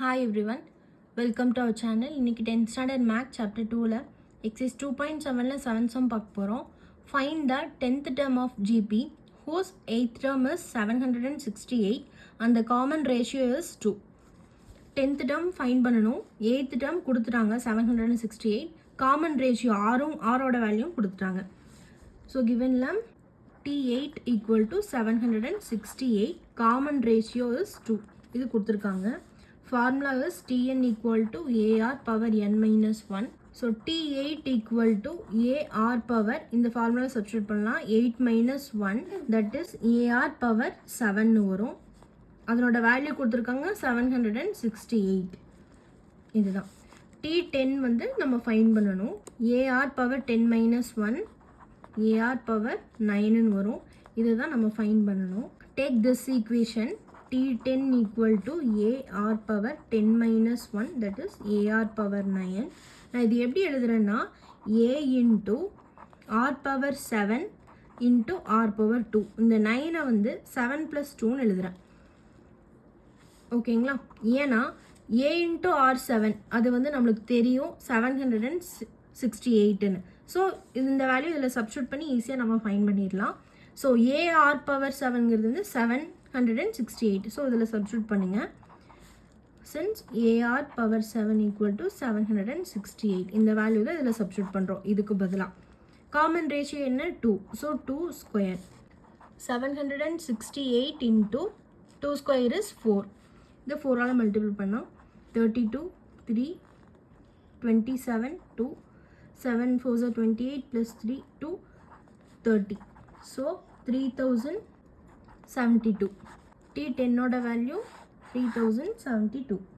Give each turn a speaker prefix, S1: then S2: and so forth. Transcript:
S1: Hi everyone, welcome to our channel. இன்னைக்கு 10th standard math chapter 2ல exercise 2.7ல 7 sum பார்க்க போறோம். Find the 10th term of GP whose 8th term is 768 and the common ratio is 2. 10th term find பண்ணனும். 8th term கொடுத்துட்டாங்க 768. Common ratio R ஓட value கொடுத்துட்டாங்க. So givenல T8 equal to 768. Common ratio is 2. இது கொடுத்துருக்காங்க. Formula is Tn equal to AR power n minus 1. So T8 equal to AR power, இந்த formula substitute பண்ணலாம் 8 minus 1 that is AR power 7 வரும். அதனோட value கொடுத்துருக்காங்க 768. இதுதான் T10 வந்து நம்ம ஃபைண்ட் பண்ணணும். AR power 10 minus 1 AR power 9 வரும். இதுதான் நம்ம ஃபைண்ட் பண்ணணும். Take this equation T10 equal to AR power 10 minus 1 that is AR power 9. நான் இது எப்படி எழுதுறேன்னா A into R power 7 into R power 2. இந்த 9 வந்து 7 plus 2 எழுதுறேன். ஓகேங்களா? ஏன்னா A into R7 அது வந்து நம்மளுக்கு தெரியும் 768ன்னு. ஸோ இந்த வேல்யூ இதில் சப்ஸ்டியூட் பண்ணி ஈஸியாக நம்ம ஃபைண்ட் பண்ணிடலாம். ஸோ AR power 7ங்கிறது வந்து 768. ஸோ இதில் சப்ஸ்டியூட் பண்ணுங்கள். Since AR power 7 equal to 768 இந்த வேல்யூ தான் இதில் சப்ஸ்டியூட் பண்ணுறோம். இதுக்கு பதிலாக காமன் ரேஷியோ என்ன 2. So 2 square 768 into 2 square is 4. இந்த 4ஆல் மல்டிபிள் பண்ணால் 32 3 27 2 7 4 28 plus 3 2 30. ஸோ 3072. T10 ஓட வேல்யூ 3072.